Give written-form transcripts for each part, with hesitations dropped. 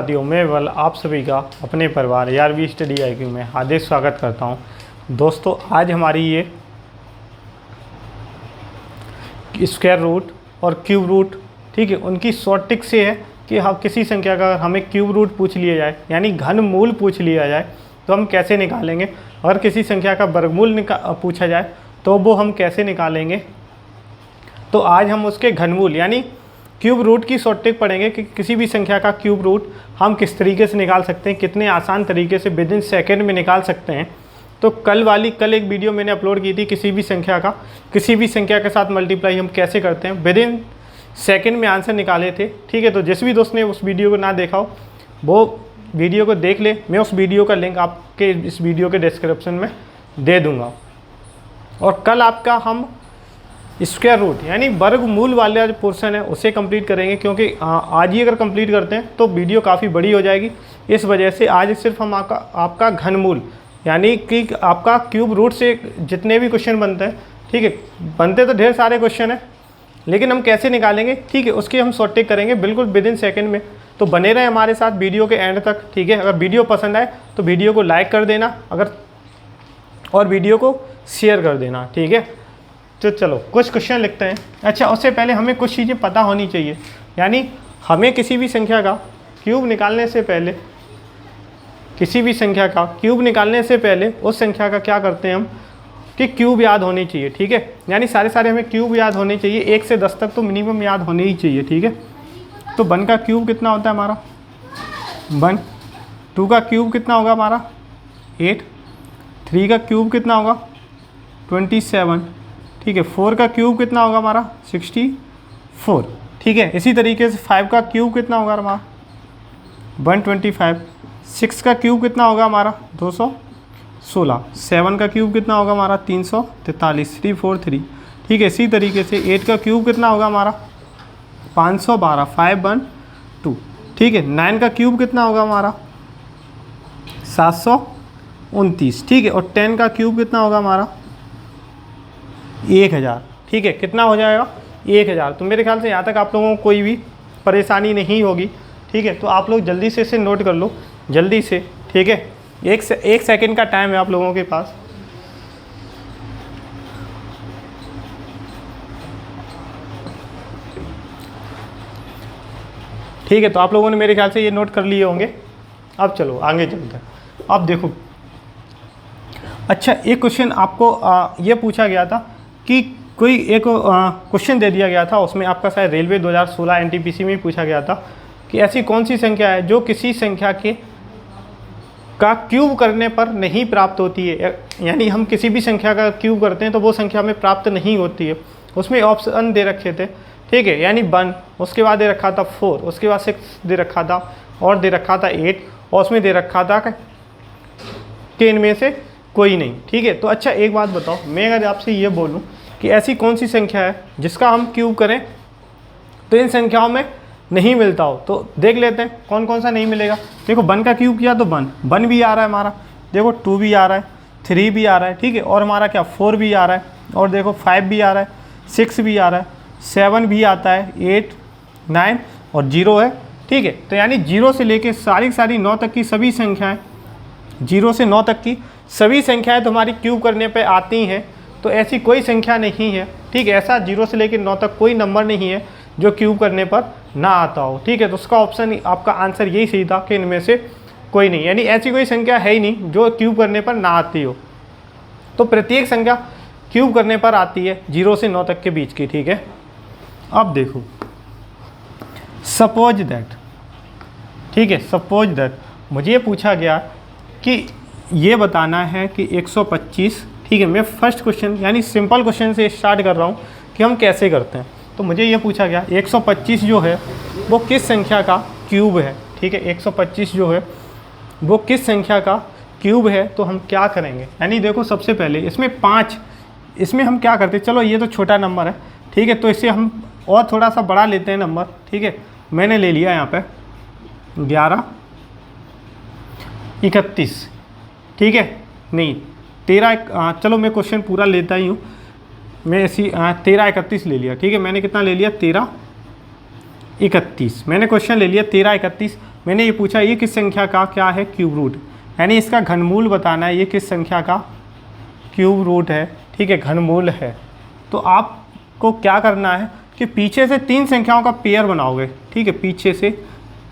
साथियों मैं वल आप सभी का अपने परिवार यारवी स्टडी IQ में हार्दिक स्वागत करता हूं। दोस्तों आज हमारी ये स्क्वायर रूट और क्यूब रूट ठीक है उनकी शॉर्ट ट्रिक से है कि हम किसी संख्या का हमें क्यूब रूट पूछ लिया जाए यानी घन मूल पूछ लिया जाए तो हम कैसे निकालेंगे। अगर किसी संख्या का वर्गमूल पूछा जाए तो वो हम कैसे निकालेंगे। तो आज हम उसके घनमूल यानी क्यूब रूट की शॉर्ट ट्रिक पढ़ेंगे कि किसी भी संख्या का क्यूब रूट हम किस तरीके से निकाल सकते हैं, कितने आसान तरीके से विद इन सेकेंड में निकाल सकते हैं। तो कल एक वीडियो मैंने अपलोड की थी किसी भी संख्या के साथ मल्टीप्लाई हम कैसे करते हैं, विद इन सेकेंड में आंसर निकाले थे। ठीक है, तो जिस भी दोस्त ने उस वीडियो को ना देखा हो वो वीडियो को देख ले। मैं उस वीडियो का लिंक आपके इस वीडियो के डिस्क्रिप्शन में दे दूँगा। और कल आपका हम स्क्वायर रूट यानी वर्गमूल वाला जो पोर्शन है उसे कंप्लीट करेंगे, क्योंकि आज ही अगर कंप्लीट करते हैं तो वीडियो काफ़ी बड़ी हो जाएगी। इस वजह से आज सिर्फ हम आपका घनमूल यानी कि आपका क्यूब रूट से जितने भी क्वेश्चन बनते हैं, ठीक है, बनते तो ढेर सारे क्वेश्चन हैं लेकिन हम कैसे निकालेंगे, ठीक है, उसकी हम शॉर्ट ट्रिक करेंगे बिल्कुल विद इन सेकेंड में। तो बने रहें हमारे साथ वीडियो के एंड तक। ठीक है, अगर वीडियो पसंद आए तो वीडियो को लाइक कर देना और वीडियो को शेयर कर देना। ठीक है, तो चलो कुछ क्वेश्चन लिखते हैं। अच्छा, उससे पहले हमें कुछ चीज़ें पता होनी चाहिए, यानी हमें किसी भी संख्या का क्यूब निकालने से पहले उस संख्या का क्या करते हैं हम कि क्यूब याद होनी चाहिए। ठीक है, यानी सारे हमें क्यूब याद होने चाहिए, 1 से 10 तक तो मिनिमम याद होने ही चाहिए। ठीक है, तो 1 का क्यूब कितना होता है हमारा 1, 2 का क्यूब कितना होगा हमारा 8, 3 का क्यूब कितना होगा 27, ठीक है, 4 का क्यूब कितना होगा हमारा 64। ठीक है, इसी तरीके से 5 का क्यूब कितना होगा हमारा 125, 6 का क्यूब कितना होगा हमारा 216, 7 का क्यूब कितना होगा हमारा 343, 343। ठीक है, इसी तरीके से 8 का क्यूब कितना होगा हमारा 512, 512। ठीक है, 9 का क्यूब कितना होगा हमारा 729। ठीक है, और 10 का क्यूब कितना होगा हमारा 1000। ठीक है, कितना हो जाएगा 1000। तो मेरे ख्याल से यहाँ तक आप लोगों को कोई भी परेशानी नहीं होगी। ठीक है, तो आप लोग जल्दी से इसे नोट कर लो, जल्दी से। ठीक है, एक सेकंड का टाइम है आप लोगों के पास। ठीक है, तो आप लोगों ने मेरे ख्याल से ये नोट कर लिए होंगे। अब चलो आगे चलते हैं। अब देखो, अच्छा एक क्वेश्चन आपको ये पूछा गया था कि कोई एक क्वेश्चन दे दिया गया था, उसमें आपका शायद रेलवे 2016 NTPC में पूछा गया था कि ऐसी कौन सी संख्या है जो किसी संख्या का क्यूब करने पर नहीं प्राप्त होती है। यानी हम किसी भी संख्या का क्यूब करते हैं तो वो संख्या हमें प्राप्त नहीं होती है। उसमें ऑप्शन दे रखे थे, ठीक है, यानी 1, उसके बाद दे रखा था 4, उसके बाद 6 दे रखा था और दे रखा था 8, और उसमें दे रखा था कि इनमें से कोई नहीं। ठीक है, तो अच्छा एक बात बताओ, मैं अगर आपसे ये बोलूं कि ऐसी कौन सी संख्या है जिसका हम क्यूब करें तो इन संख्याओं में नहीं मिलता हो, तो देख लेते हैं कौन कौन सा नहीं मिलेगा। देखो 1 का क्यूब किया तो 1 भी आ रहा है हमारा, देखो 2 भी आ रहा है, 3 भी आ रहा है, ठीक है, और हमारा क्या 4 भी आ रहा है, और देखो 5 भी आ रहा है, 6 भी आ रहा है, 7 भी आता है, 8, 9 और 0 है। ठीक है, तो यानी 0 से लेके सारी 9 तक की सभी संख्याएँ, 0 से 9 तक की सभी संख्याएं तो हमारी क्यूब करने पे आती हैं। तो ऐसी कोई संख्या नहीं है, ठीक है, ऐसा 0 से लेकर 9 तक कोई नंबर नहीं है जो क्यूब करने पर ना आता हो। ठीक है, तो उसका ऑप्शन आपका आंसर यही सही था कि इनमें से कोई नहीं, यानी ऐसी कोई संख्या है ही नहीं जो क्यूब करने पर ना आती हो। तो प्रत्येक संख्या क्यूब करने पर आती है 0 से 9 तक के बीच की। ठीक है, अब देखो सपोज दैट, ठीक है, सपोज दैट मुझे पूछा गया कि ये बताना है कि 125, ठीक है, मैं फर्स्ट क्वेश्चन यानी सिंपल क्वेश्चन से स्टार्ट कर रहा हूँ कि हम कैसे करते हैं। तो मुझे ये पूछा गया 125 जो है वो किस संख्या का क्यूब है। ठीक है, 125 जो है वो किस संख्या का क्यूब है, तो हम क्या करेंगे। यानी देखो सबसे पहले इसमें 5, इसमें हम क्या करते हैं, चलो ये तो छोटा नंबर है, ठीक है, तो इसे हम और थोड़ा सा बड़ा लेते हैं नंबर। ठीक है, मैंने ले लिया यहाँ पे 11, 31, ठीक है, नहीं 13, चलो मैं क्वेश्चन पूरा लेता ही हूँ, मैं ऐसी 13, 31 ले लिया। ठीक है, मैंने कितना ले लिया 13, 31, मैंने क्वेश्चन ले लिया 13, 31। मैंने ये पूछा ये किस संख्या का क्या है क्यूब रूट, यानी इसका घनमूल बताना है, ये किस संख्या का क्यूब रूट है, ठीक है, घनमूल है। तो आपको क्या करना है कि पीछे से 3 संख्याओं का पेयर बनाओगे, ठीक है, पीछे से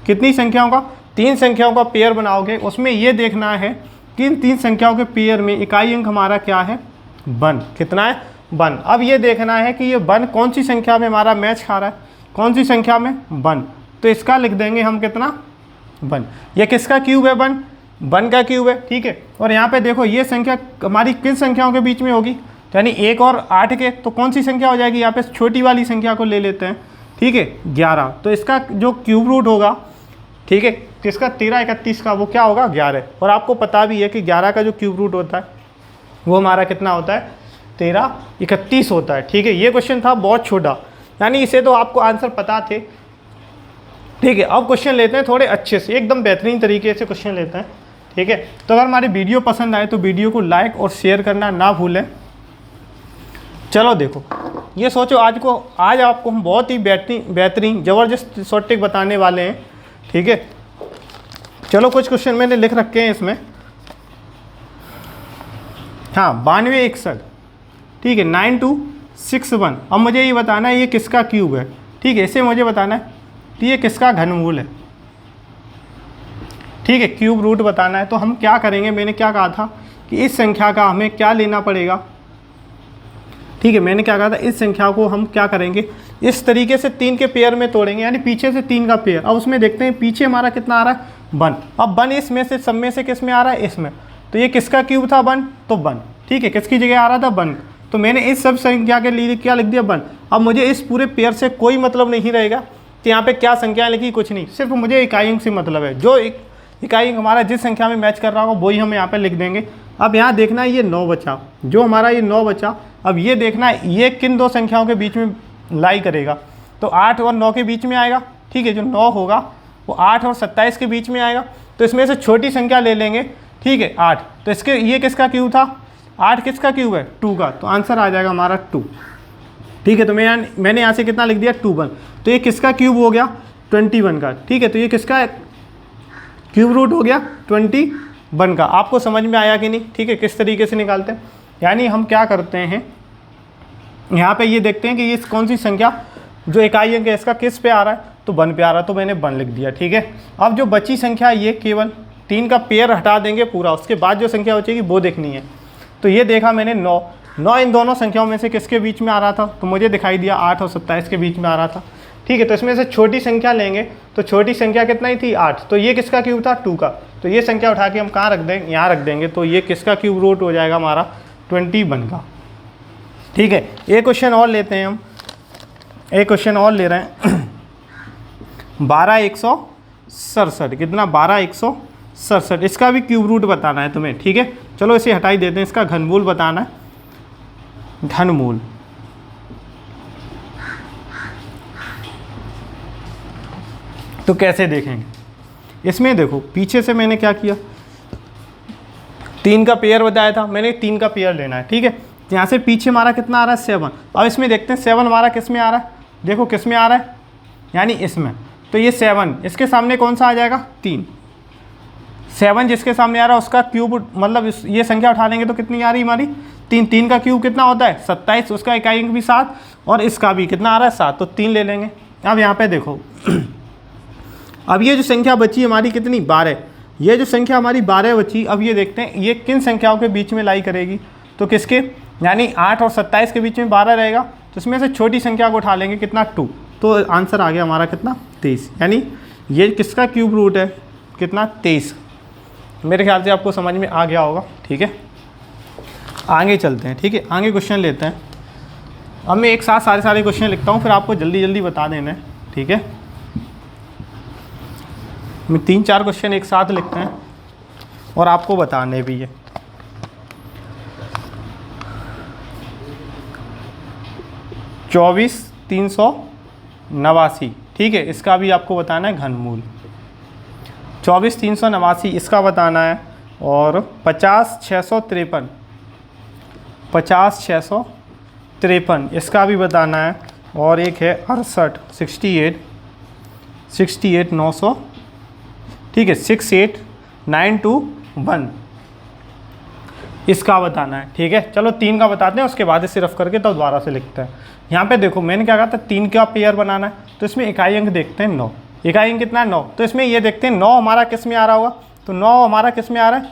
कितनी संख्याओं का, 3 संख्याओं का पेयर बनाओगे। उसमें ये देखना है कि इन 3 संख्याओं के पेयर में इकाई अंक हमारा क्या है, 1, कितना है, 1। अब ये देखना है कि ये 1 कौन सी संख्या में हमारा मैच खा रहा है, कौन सी संख्या में, 1। तो इसका लिख देंगे हम कितना, 1। ये किसका क्यूब है, 1 का क्यूब है, ठीक है। और यहाँ पे देखो ये संख्या हमारी किस संख्याओं के बीच में होगी, तो यानी 1 और 8 के, तो कौन सी संख्या हो जाएगी, यहाँ पे छोटी वाली संख्या को ले लेते हैं, ठीक है, 11। तो इसका जो क्यूब रूट होगा, ठीक है, किसका, 13 31 का, वो क्या होगा, 11। और आपको पता भी है कि 11 का जो क्यूब रूट होता है वो हमारा कितना होता है, 13 31 होता है, ठीक है। ये क्वेश्चन था बहुत छोटा, यानी इसे तो आपको आंसर पता थे, ठीक है। अब क्वेश्चन लेते हैं थोड़े अच्छे से, एकदम बेहतरीन तरीके से क्वेश्चन लेते हैं, ठीक है। तो अगर हमारी वीडियो पसंद आए तो वीडियो को लाइक और शेयर करना ना भूलें। चलो देखो, ये सोचो आज आपको हम बहुत ही बेहतरीन ज़बरदस्त शॉर्ट ट्रिक बताने वाले हैं, ठीक है। चलो कुछ क्वेश्चन मैंने लिख रखे हैं इसमें, हाँ, 92 61, ठीक है, 9261। अब मुझे ये बताना है ये किसका क्यूब है, ठीक है, इसे मुझे बताना है कि ये किसका घनमूल है, ठीक है, क्यूब रूट बताना है। तो हम क्या करेंगे, मैंने क्या कहा था कि इस संख्या का हमें क्या लेना पड़ेगा, ठीक है, मैंने क्या कहा था, इस संख्या को हम क्या करेंगे, इस तरीके से 3 के पेयर में तोड़ेंगे, यानी पीछे से 3 का पेयर। अब उसमें देखते हैं पीछे हमारा कितना आ रहा है, 1। अब 1 इसमें से सब में से किस में आ रहा है, इसमें। तो ये किसका क्यूब था, 1, तो 1, ठीक है, किसकी जगह आ रहा था, 1। तो मैंने इस सब संख्या के लिए क्या लिख दिया, 1। अब मुझे इस पूरे पेयर से कोई मतलब नहीं रहेगा कि यहाँ पे क्या संख्या लिखी, कुछ नहीं, सिर्फ मुझे इकाई अंक से मतलब है। जो इकाई अंक हमारा जिस संख्या में मैच कर रहा होगा वही हम यहाँ पे लिख देंगे। अब यहाँ देखना है ये 9 बचा, जो हमारा ये 9 बचा, अब ये देखना है ये किन 2 संख्याओं के बीच में लाई करेगा। तो 8 और 9 के बीच में आएगा, ठीक है, जो 9 होगा वो 8 और 27 के बीच में आएगा। तो इसमें से छोटी संख्या ले लेंगे, ठीक है, 8। तो इसके ये किसका क्यूब था, 8 किसका क्यूब है, 2 का। तो आंसर आ जाएगा हमारा 2, ठीक है। तो मैंने यहाँ से कितना लिख दिया, 21। तो ये किसका क्यूब हो गया, 21 का, ठीक है। तो ये किसका क्यूब रूट हो गया, 21 का। आपको समझ में आया कि नहीं, ठीक है, किस तरीके से निकालते हैं। यानी हम क्या करते हैं, यहाँ पे ये देखते हैं कि ये कौन सी संख्या जो इकाई अंक है इसका किस पे आ रहा है, तो 1 पे आ रहा है, तो मैंने 1 लिख दिया, ठीक है। अब जो बची संख्या ये केवल 3 का पेयर हटा देंगे पूरा, उसके बाद जो संख्या बचेगी वो देखनी है। तो ये देखा मैंने 9 इन दोनों संख्याओं में से किसके बीच में आ रहा था, तो मुझे दिखाई दिया 8 और 27 के बीच में आ रहा था, ठीक है। तो इसमें से छोटी संख्या लेंगे, तो छोटी संख्या कितना ही थी, 8। तो ये किसका क्यूब था, 2 का। तो ये संख्या उठा के हम कहाँ रख देंगे, यहाँ रख देंगे। तो ये किसका क्यूब रूट हो जाएगा हमारा, 21 का, ठीक है। एक क्वेश्चन और लेते हैं हम, एक क्वेश्चन और ले रहे हैं 12167, कितना, 12167। इसका भी क्यूब रूट बताना है तुम्हें, ठीक है। चलो इसे हटा ही देते हैं, इसका घनमूल बताना है, घनमूल। तो कैसे देखेंगे, इसमें देखो पीछे से मैंने क्या किया, 3 का पेयर बताया था मैंने, 3 का पेयर लेना है, ठीक है। यहाँ से पीछे हमारा कितना आ रहा है, 7। अब इसमें देखते हैं 7 हमारा किस में आ रहा है, देखो किस में आ रहा है, यानी इसमें। तो ये 7 इसके सामने कौन सा आ जाएगा, 3। 7 जिसके सामने आ रहा है उसका क्यूब, मतलब ये संख्या उठा लेंगे तो कितनी आ रही हमारी, 3। 3 का क्यूब कितना होता है, 27, उसका इकाई अंक भी 7, और इसका भी कितना आ रहा है, 7। तो 3 ले लेंगे। अब यहाँ पे देखो अब ये जो संख्या बची हमारी कितनी, 12। ये जो संख्या हमारी 12 बची, अब ये देखते हैं ये किन संख्याओं के बीच में लाई करेगी, तो किसके, यानी 8 और 27 के बीच में 12 रहेगा। तो इसमें से छोटी संख्या को उठा लेंगे, कितना, 2। तो आंसर आ गया हमारा कितना, 23। यानी ये किसका क्यूब रूट है, कितना, 23। मेरे ख्याल से आपको समझ में आ गया होगा, ठीक है। आगे चलते हैं, ठीक है, आगे क्वेश्चन लेते हैं। अब मैं एक साथ सारे क्वेश्चन लिखता हूँ, फिर आपको जल्दी जल्दी बता देना है, ठीक है। मैं 3-4 क्वेश्चन एक साथ लिखते हैं और आपको बताने भी है। चौबीस 389, ठीक है, इसका भी आपको बताना है घनमूल। 24 389 इसका बताना है, और 50 653, 50 653 इसका भी बताना है, और एक है 68 68 900 ठीक है, 68921 इसका बताना है। ठीक है, चलो 3 का बताते हैं, उसके बाद इसे रफ करके तो दोबारा से लिखते हैं। यहाँ पे देखो मैंने क्या कहा था, 3 का पेयर बनाना है, तो इसमें इकाई अंक देखते हैं 9। इकाई अंक कितना है 9, तो इसमें ये देखते हैं 9 हमारा किस में आ रहा होगा, तो 9 हमारा किस में आ रहा है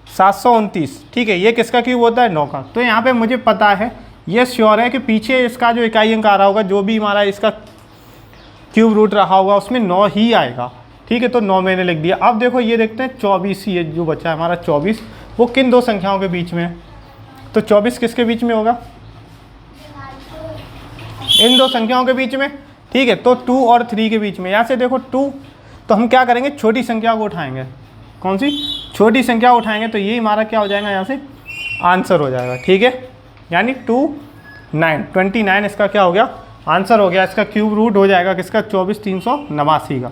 729। ठीक है, ये किसका क्यूब होता है 9 का। तो यहाँ पे मुझे पता है, ये श्योर है कि पीछे इसका जो इकाई अंक आ रहा होगा, जो भी हमारा इसका क्यूब रूट रहा होगा उसमें 9 ही आएगा। ठीक है, तो 9 मैंने लिख दिया। अब देखो ये देखते हैं 24 ही है जो बचा है हमारा 24, वो किन दो संख्याओं के बीच में है, तो 24 किसके बीच में होगा, इन दो संख्याओं के बीच में। ठीक है, तो 2 और 3 के बीच में। यहाँ से देखो 2, तो हम क्या करेंगे, छोटी संख्या को उठाएंगे। कौन सी छोटी संख्या उठाएंगे, तो ये हमारा क्या हो जाएगा, यहाँ से आंसर हो जाएगा। ठीक है, यानी 29 इसका क्या हो गया, आंसर हो गया। इसका क्यूब रूट हो जाएगा किसका, 24,389 का।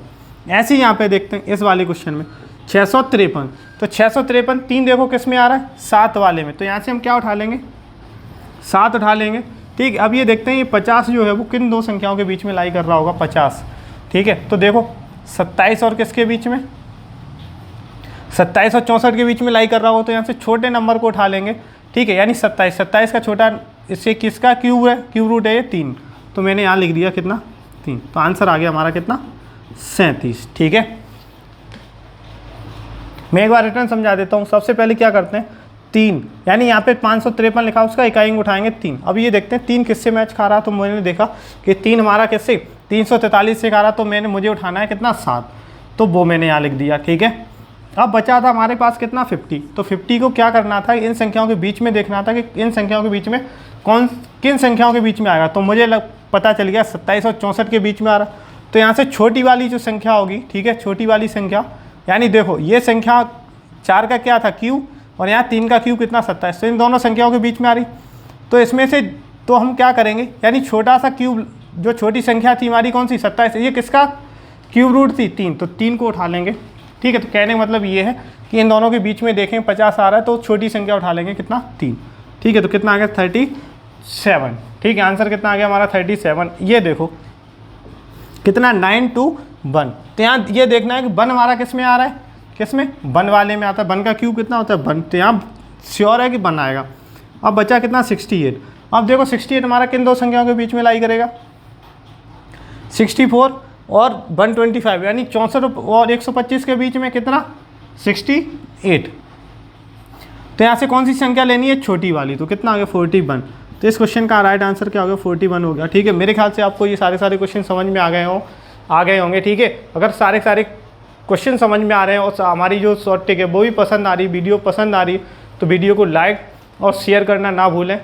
ऐसे ही यहाँ पे देखते हैं इस वाले क्वेश्चन में 653, तो 653 3 देखो किस में आ रहा है, 7 वाले में, तो यहाँ से हम क्या उठा लेंगे, 7 उठा लेंगे। ठीक, अब ये देखते हैं ये 50 जो है वो किन दो संख्याओं के बीच में लाई कर रहा होगा, 50। ठीक है, तो देखो 27 और किसके बीच में, 27 और 64 के बीच में लाई कर रहा हो, तो यहाँ से छोटे नंबर को उठा लेंगे। ठीक है, यानी 27 का छोटा इससे किसका क्यूब है, क्यूब रूट है ये 3, तो मैंने यहाँ लिख दिया कितना 3, तो आंसर आ गया हमारा कितना 37। ठीक है, मैं एक बार रिटर्न समझा देता हूँ। सबसे पहले क्या करते हैं, 3 यानी यहाँ पे 553 लिखा, उसका इकाई अंक उठाएंगे 3। अब ये देखते हैं 3 किससे मैच खा रहा, तो मैंने देखा कि 3 हमारा किससे 343 से खा रहा, तो मुझे उठाना है कितना 7, तो वो मैंने यहाँ लिख दिया। ठीक है, अब बचा था हमारे पास कितना 50, तो 50 को क्या करना था, इन संख्याओं के बीच में देखना था कि इन संख्याओं के बीच में किन संख्याओं के बीच में आएगा। तो मुझे पता चल गया 27 और 64 के बीच में आ रहा, तो यहाँ से छोटी वाली जो संख्या होगी, ठीक है, छोटी वाली संख्या, यानी देखो ये संख्या 4 का क्या था क्यूब, और यहाँ 3 का क्यूब कितना 27, तो इन दोनों संख्याओं के बीच में आ रही। तो इसमें से तो हम क्या करेंगे, यानी छोटा सा क्यूब जो छोटी संख्या थी हमारी कौन सी 27, ये किसका क्यूब रूट थी 3, तो 3 को उठा लेंगे। ठीक है, तो कहने का मतलब ये है कि इन दोनों के बीच में देखें 50 आ रहा है, तो छोटी संख्या उठा लेंगे कितना 3। ठीक है, तो कितना आ गया 37। ठीक है, आंसर कितना आ गया हमारा 37। ये देखो कितना 921, तो यहाँ ये देखना है कि 1 हमारा किस में आ रहा है, किस में 1 वाले में आता है। 1 का क्यूब कितना होता है 1, तो यहाँ श्योर है कि 1 आएगा। अब बचा कितना 68। अब देखो 68 हमारा किन दो संख्याओं के बीच में लाई करेगा, 64 और 125, यानी 64 और 125 के बीच में कितना 68। तो यहाँ से कौन सी संख्या लेनी है, छोटी वाली, तो कितना आ गया 41। तो इस क्वेश्चन का राइट आंसर क्या हो गया 41 हो गया। ठीक है, मेरे ख्याल से आपको ये सारे क्वेश्चन समझ में आ गए होंगे। ठीक है, अगर सारे क्वेश्चन समझ में आ रहे हैं और हमारी जो शॉर्ट टिक है वो भी पसंद आ रही, वीडियो पसंद आ रही, तो वीडियो को लाइक और शेयर करना ना भूलें।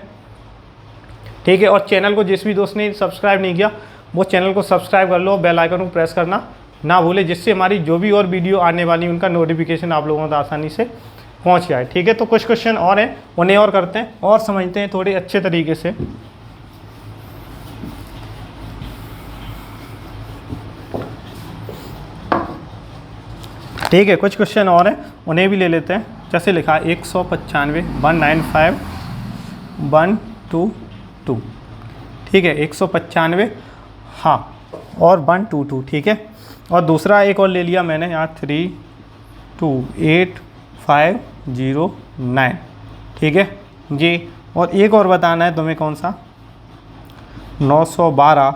ठीक है, और चैनल को जिस भी दोस्त ने सब्सक्राइब नहीं किया वो चैनल को सब्सक्राइब कर लो, बेल आइकन को प्रेस करना ना भूलें, जिससे हमारी जो भी और वीडियो आने वाली उनका नोटिफिकेशन आप लोगों तक आसानी से पहुंच जाए। ठीक है, तो कुछ क्वेश्चन और हैं, उन्हें और करते हैं और समझते हैं थोड़े अच्छे तरीके से। ठीक है, कुछ क्वेश्चन और हैं, उन्हें भी ले लेते हैं। जैसे लिखा 195 195 122। ठीक है, 195 हाँ, और 122। ठीक है, और दूसरा एक और ले लिया मैंने यहाँ 328509। ठीक है जी, और एक और बताना है तुम्हें कौन सा, 912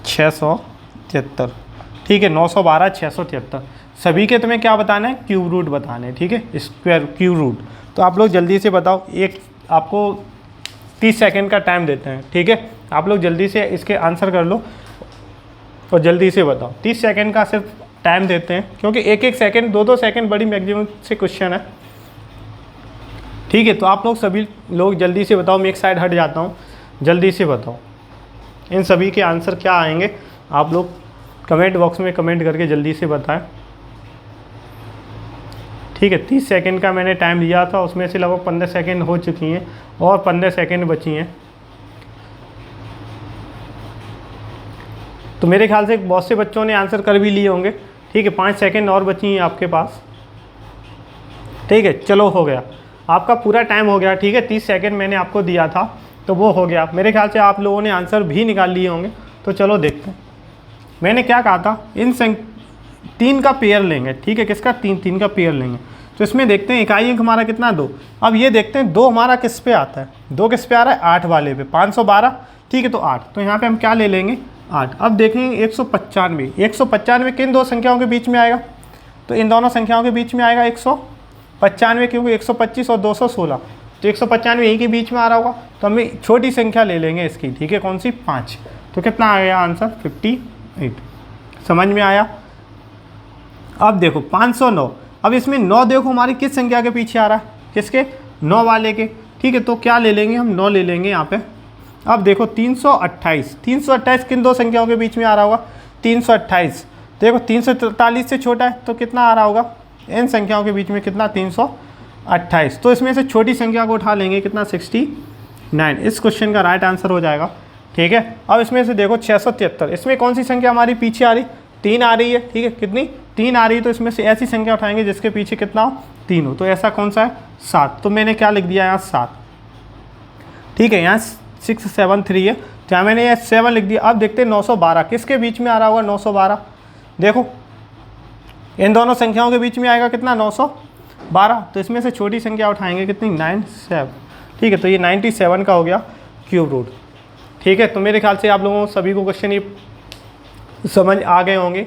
673। ठीक है, 912 673। सभी के तुम्हें क्या बताना है, क्यूब रूट बताने हैं। ठीक है, स्क्वायर क्यूब रूट। तो आप लोग जल्दी से बताओ, एक आपको 30 सेकंड का टाइम देते हैं। ठीक है, आप लोग जल्दी से इसके आंसर कर लो और जल्दी से बताओ। 30 सेकंड का सिर्फ टाइम देते हैं, क्योंकि एक सेकंड 2 सेकंड बड़ी मैक्सिमम से क्वेश्चन है। ठीक है, तो आप लोग सभी लोग जल्दी से बताओ, मैं एक साइड हट जाता हूँ, जल्दी से बताओ इन सभी के आंसर क्या आएंगे। आप लोग कमेंट बॉक्स में कमेंट करके जल्दी से बताएं। ठीक है, 30 सेकंड का मैंने टाइम दिया था, उसमें से लगभग 15 सेकंड हो चुकी हैं और 15 सेकंड बची हैं। तो मेरे ख्याल से बहुत से बच्चों ने आंसर कर भी लिए होंगे। ठीक है, 5 सेकंड और बची हैं आपके पास। ठीक है, चलो हो गया, आपका पूरा टाइम हो गया। ठीक है, 30 सेकंड मैंने आपको दिया था तो वो हो गया। मेरे ख्याल से आप लोगों ने आंसर भी निकाल लिए होंगे। तो चलो देखते हैं, मैंने क्या कहा था, 3 का पेयर लेंगे, ठीक है, किसका 3 का पेयर लेंगे। तो इसमें देखते हैं इकाई अंक हमारा कितना 2। अब ये देखते हैं 2 हमारा किस पे आता है, 2 किस पे आ रहा है 8 वाले पे, 512, ठीक है, तो 8, तो यहाँ पे हम क्या ले लेंगे 8। अब देखेंगे 195, 195 किन दो संख्याओं के बीच में आएगा, तो इन दोनों संख्याओं के बीच में आएगा 195, क्योंकि 125 और 216, तो 195 यहीं के बीच में आ रहा होगा। तो हम छोटी संख्या ले लेंगे इसकी, ठीक है, कौन सी 5, तो कितना आ गया आंसर 58। समझ में आया। अब देखो 509, अब इसमें 9 देखो हमारी किस संख्या के पीछे आ रहा है, किसके 9 वाले के, ठीक है, तो क्या ले लेंगे हम 9 ले लेंगे यहाँ पे। अब देखो 328, 328 किन दो संख्याओं के बीच में आ रहा होगा 328, देखो 343 से छोटा है तो कितना आ रहा होगा इन संख्याओं के बीच में कितना 328, तो इसमें से छोटी संख्या को उठा लेंगे कितना 69, इस क्वेश्चन का राइट आंसर हो जाएगा, ठीक है। अब इसमें से देखो 673, इसमें कौन सी संख्या हमारी पीछे आ रही 3 आ रही है, ठीक है, कितनी 3 आ रही है, तो इसमें से ऐसी संख्या उठाएंगे जिसके पीछे कितना हो 3 हो, तो ऐसा कौन सा है 7, तो मैंने क्या लिख दिया यहाँ 7, ठीक है, यहाँ 673 है, तो यहाँ मैंने ये 7 लिख दिया। अब देखते हैं 912 किसके बीच में आ रहा होगा 912, देखो इन दोनों संख्याओं के बीच में आएगा कितना 912, तो इसमें से छोटी संख्या उठाएंगे कितनी 97, ठीक है, तो ये 97 का हो गया क्यूब रूट, ठीक है। तो मेरे ख्याल से आप लोगों सभी को क्वेश्चन ये समझ आ गए होंगे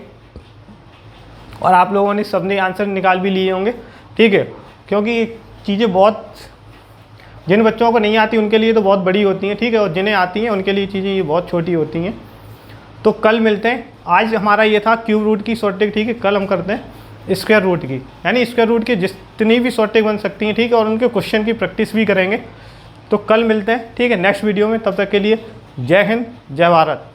और आप लोगों ने सबने आंसर निकाल भी लिए होंगे, ठीक है, क्योंकि चीज़ें बहुत जिन बच्चों को नहीं आती उनके लिए तो बहुत बड़ी होती हैं, ठीक है, और जिन्हें आती हैं उनके लिए चीज़ें ये बहुत छोटी होती हैं। तो कल मिलते हैं, आज हमारा ये था क्यूब रूट की शॉर्ट ट्रिक, ठीक है, कल हम करते हैं स्क्वायर रूट की, यानी स्क्वायर रूट की जितनी भी शॉर्ट ट्रिक बन सकती हैं, ठीक है, और उनके क्वेश्चन की प्रैक्टिस भी करेंगे। तो कल मिलते हैं, ठीक है, नेक्स्ट वीडियो में, तब तक के लिए जय हिंद जय भारत।